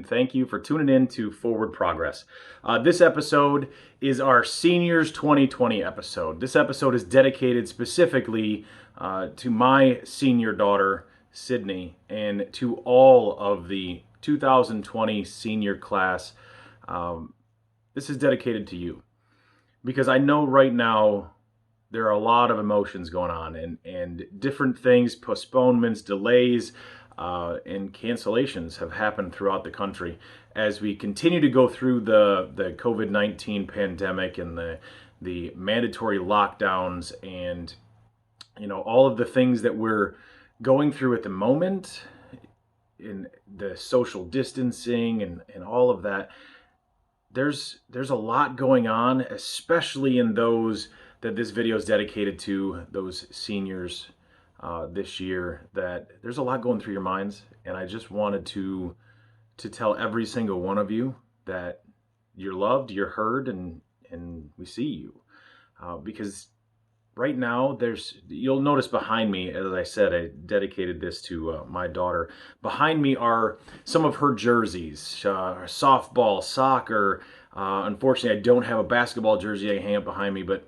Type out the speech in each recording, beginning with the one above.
and thank you for tuning in to Forward Progress. This episode is our Seniors 2020 episode. This episode is dedicated specifically to my senior daughter, Sydney, and to all of the 2020 senior class. This is dedicated to you because I know right now there are a lot of emotions going on and different things, postponements, delays, and cancellations have happened throughout the country as we continue to go through the COVID-19 pandemic and the mandatory lockdowns and all of the things that we're going through at the moment in the social distancing and all of that. There's a lot going on, especially in those that this video is dedicated to, those seniors this year, that there's a lot going through your minds. And I just wanted to tell every single one of you that you're loved, you're heard, and we see you. Because right now, you'll notice behind me, as I said, I dedicated this to my daughter. Behind me are some of her jerseys, softball, soccer. Unfortunately, I don't have a basketball jersey I hang up behind me, but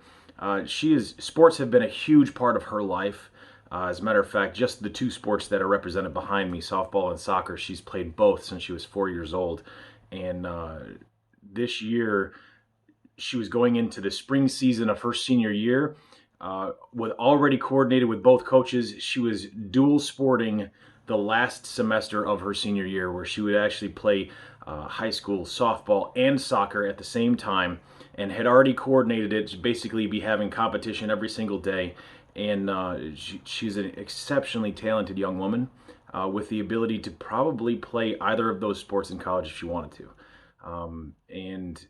sports have been a huge part of her life. As a matter of fact, just the two sports that are represented behind me, softball and soccer, she's played both since she was 4 years old. And this year, she was going into the spring season of her senior year. With already coordinated with both coaches, she was dual sporting the last semester of her senior year, where she would actually play high school softball and soccer at the same time, and had already coordinated it to basically be having competition every single day. And she's an exceptionally talented young woman with the ability to probably play either of those sports in college if she wanted to. And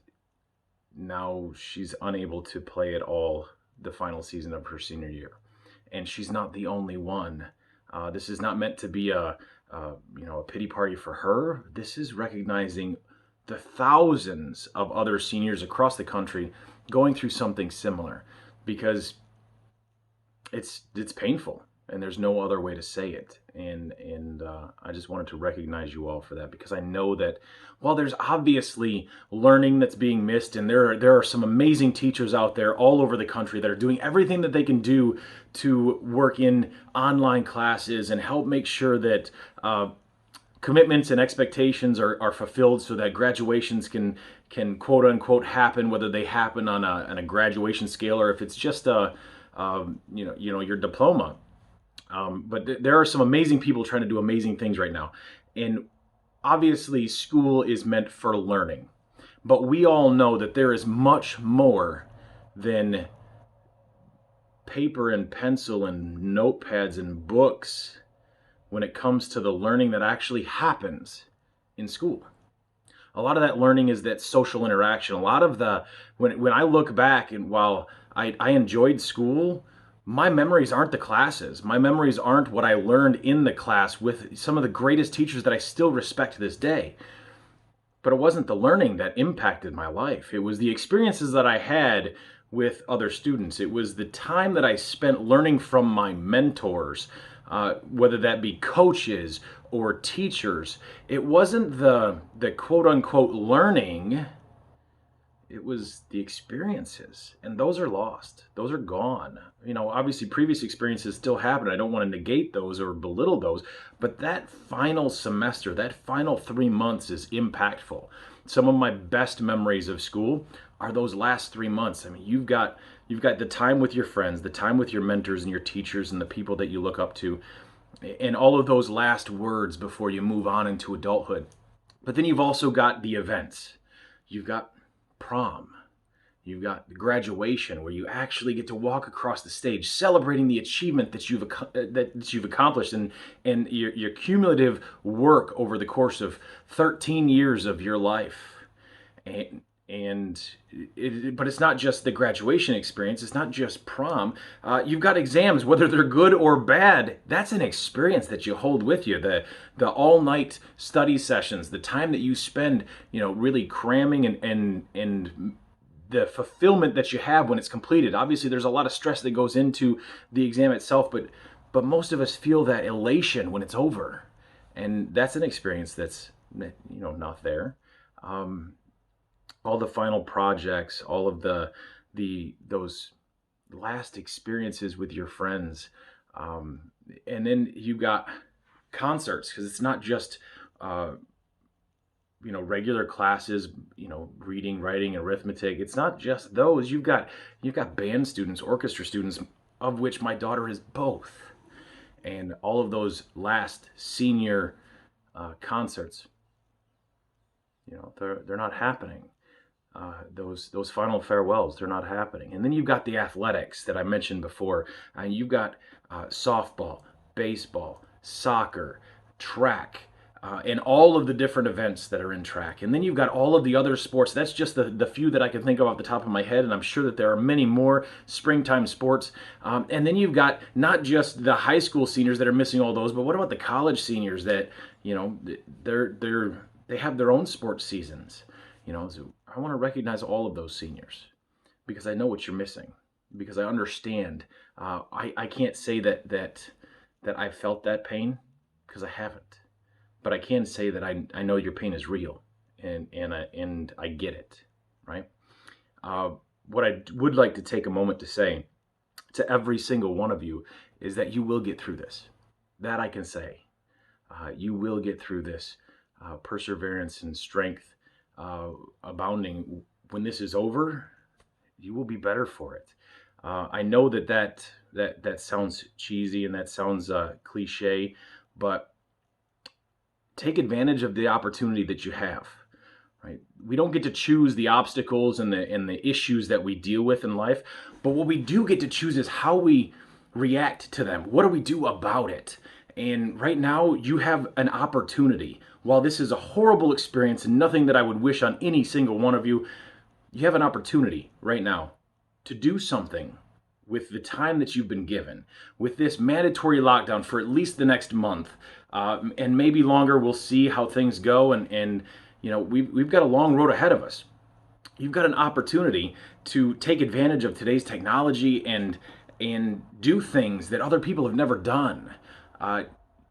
now she's unable to play at all the final season of her senior year. And she's not the only one. This is not meant to be a pity party for her. This is recognizing the thousands of other seniors across the country going through something similar, because it's painful and there's no other way to say it. And I just wanted to recognize you all for that, because I know that while there's obviously learning that's being missed, and there are some amazing teachers out there all over the country that are doing everything that they can do to work in online classes and help make sure that commitments and expectations are fulfilled so that graduations can quote unquote happen, whether they happen on a graduation scale or if it's just your diploma. But there are some amazing people trying to do amazing things right now. And obviously school is meant for learning, but we all know that there is much more than paper and pencil and notepads and books when it comes to the learning that actually happens in school. A lot of that learning is that social interaction. A lot of when I look back, and while I enjoyed school, my memories aren't the classes. My memories aren't what I learned in the class with some of the greatest teachers that I still respect to this day. But it wasn't the learning that impacted my life. It was the experiences that I had with other students. It was the time that I spent learning from my mentors, whether that be coaches or teachers. It wasn't the quote unquote learning. It was the experiences, and those are lost. Those are gone. Obviously previous experiences still happen. I don't want to negate those or belittle those, but that final semester, that final 3 months is impactful. Some of my best memories of school are those last 3 months. I mean, you've got the time with your friends, the time with your mentors and your teachers and the people that you look up to, and all of those last words before you move on into adulthood. But then you've also got the events. You've got prom. You've got graduation, where you actually get to walk across the stage celebrating the achievement that you've accomplished and your cumulative work over the course of 13 years of your life. But it's not just the graduation experience. It's not just prom. You've got exams, whether they're good or bad. That's an experience that you hold with you. The all-night study sessions, the time that you spend, really cramming and the fulfillment that you have when it's completed. Obviously, there's a lot of stress that goes into the exam itself, but most of us feel that elation when it's over. And that's an experience that's not there. Um, all the final projects, all of those last experiences with your friends, and then you got concerts, because it's not just uh, regular classes, reading, writing, arithmetic. It's not just those. You've got band students, orchestra students, of which my daughter is both, and all of those last senior concerts, they're not happening. Those final farewells, they're not happening. And then you've got the athletics that I mentioned before. You've got softball, baseball, soccer, track, and all of the different events that are in track. And then you've got all of the other sports. That's just the few that I can think of off the top of my head, and I'm sure that there are many more springtime sports. And then you've got not just the high school seniors that are missing all those, but what about the college seniors that, they have their own sports seasons. So I want to recognize all of those seniors, because I know what you're missing, because I understand. I can't say that I felt that pain, because I haven't, but I can say that I know your pain is real, and I get it, right? What I would like to take a moment to say to every single one of you is that you will get through this. That I can say. You will get through this. Perseverance and strength abounding. When this is over, you will be better for it. I know that sounds cheesy, and that sounds cliche, but take advantage of the opportunity that you have. Right? We don't get to choose the obstacles and the issues that we deal with in life, but what we do get to choose is how we react to them. What do we do about it? And right now, you have an opportunity. While this is a horrible experience and nothing that I would wish on any single one of you, you have an opportunity right now to do something with the time that you've been given, with this mandatory lockdown for at least the next month, and maybe longer. We'll see how things go, and we've got a long road ahead of us. You've got an opportunity to take advantage of today's technology and do things that other people have never done.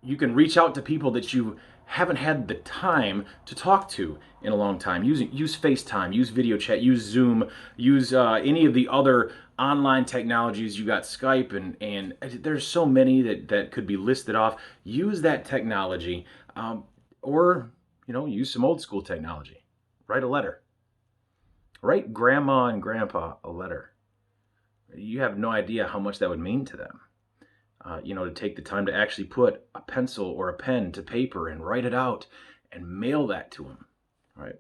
You can reach out to people that you haven't had the time to talk to in a long time. Use FaceTime, use video chat, use Zoom, use any of the other online technologies. You got Skype, and there's so many that could be listed off. Use that technology, or use some old school technology. Write a letter. Write grandma and grandpa a letter. You have no idea how much that would mean to them. To take the time to actually put a pencil or a pen to paper and write it out and mail that to them, right?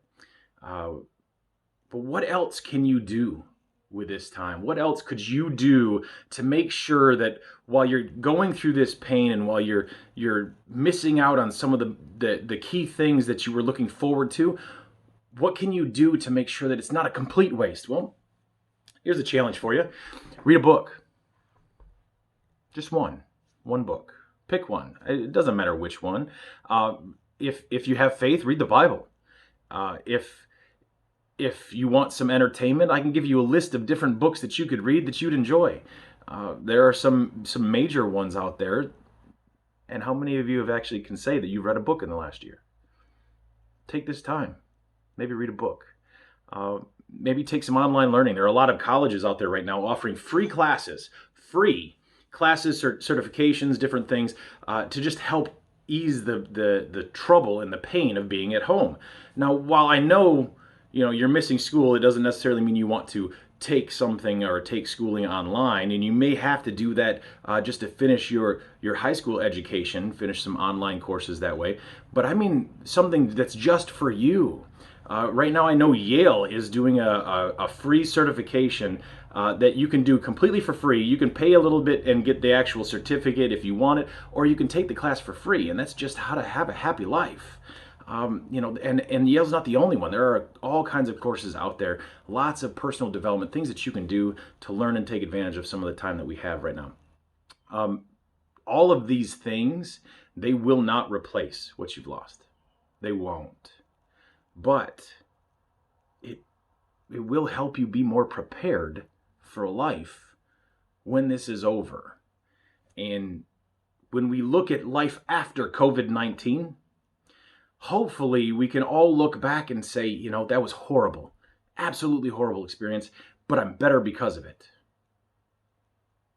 But what else can you do with this time? What else could you do to make sure that while you're going through this pain, and while you're missing out on some of the key things that you were looking forward to, what can you do to make sure that it's not a complete waste? Well, here's a challenge for you. Read a book. Just one book. Pick one. It doesn't matter which one. If you have faith, read the Bible. If you want some entertainment, I can give you a list of different books that you could read that you'd enjoy. There are some major ones out there. And how many of you actually can say that you've read a book in the last year? Take this time. Maybe read a book. Maybe take some online learning. There are a lot of colleges out there right now offering free classes, certifications, different things, to just help ease the trouble and the pain of being at home. Now, while I know you're missing school, it doesn't necessarily mean you want to take something or take schooling online, and you may have to do that just to finish your high school education, finish some online courses that way. But I mean something that's just for you. Right now, I know Yale is doing a free certification that you can do completely for free. You can pay a little bit and get the actual certificate if you want it, or you can take the class for free, and that's just how to have a happy life. And Yale's not the only one. There are all kinds of courses out there, lots of personal development, things that you can do to learn and take advantage of some of the time that we have right now. All of these things, they will not replace what you've lost. They won't. But it will help you be more prepared for life when this is over. And when we look at life after COVID-19, hopefully we can all look back and say, that was horrible, absolutely horrible experience, but I'm better because of it.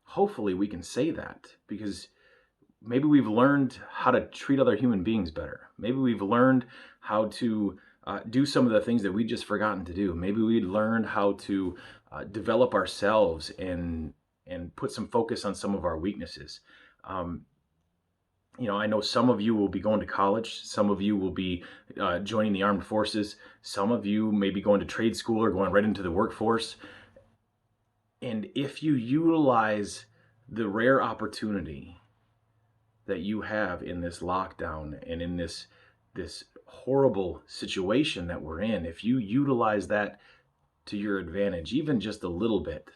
Hopefully we can say that, because maybe we've learned how to treat other human beings better. Maybe we've learned how to do some of the things that we'd just forgotten to do. Maybe we learned how to develop ourselves and put some focus on some of our weaknesses. I know some of you will be going to college. Some of you will be joining the armed forces. Some of you may be going to trade school or going right into the workforce. And if you utilize the rare opportunity that you have in this lockdown and in this horrible situation that we're in, if you utilize that to your advantage, even just a little bit,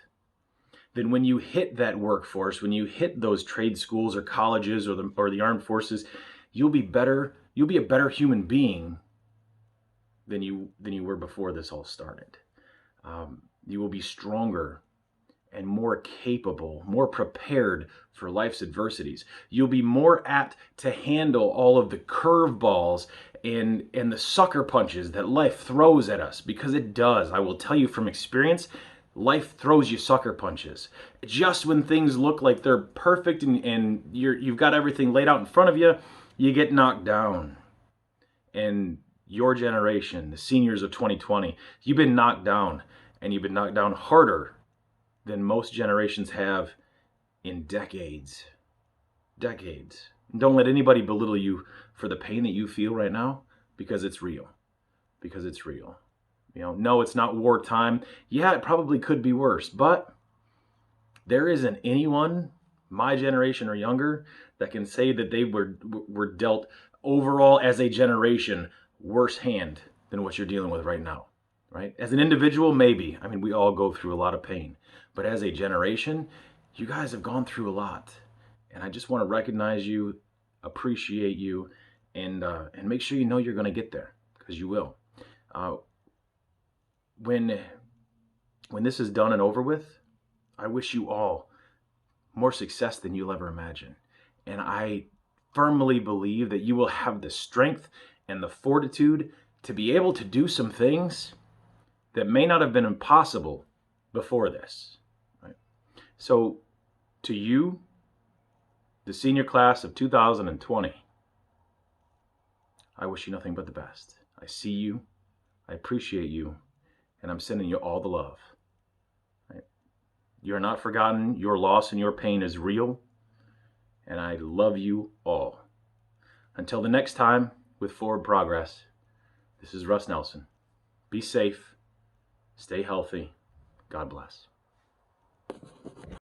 then when you hit that workforce, when you hit those trade schools or colleges or the armed forces, you'll be a better human being than you were before this all started. You will be stronger and more capable, more prepared for life's adversities. You'll be more apt to handle all of the curveballs and the sucker punches that life throws at us, because it does. I will tell you from experience, life throws you sucker punches. Just when things look like they're perfect and you've got everything laid out in front of you, you get knocked down. And your generation, the seniors of 2020, you've been knocked down, and you've been knocked down harder than most generations have in decades. Decades. Don't let anybody belittle you for the pain that you feel right now, because it's real. Because it's real. No, it's not wartime. Yeah, it probably could be worse, but there isn't anyone, my generation or younger, that can say that they were dealt overall as a generation worse hand than what you're dealing with right now. Right? As an individual, maybe. I mean, we all go through a lot of pain. But as a generation, you guys have gone through a lot. And I just want to recognize you, appreciate you, and make sure you know you're going to get there, because you will. When this is done and over with, I wish you all more success than you'll ever imagine. And I firmly believe that you will have the strength and the fortitude to be able to do some things that may not have been impossible before this. Right? So, to you, the senior class of 2020, I wish you nothing but the best. I see you, I appreciate you, and I'm sending you all the love. Right? You're not forgotten. Your loss and your pain is real, and I love you all. Until the next time with Forward Progress, this is Russ Nelson. Be safe. Stay healthy. God bless.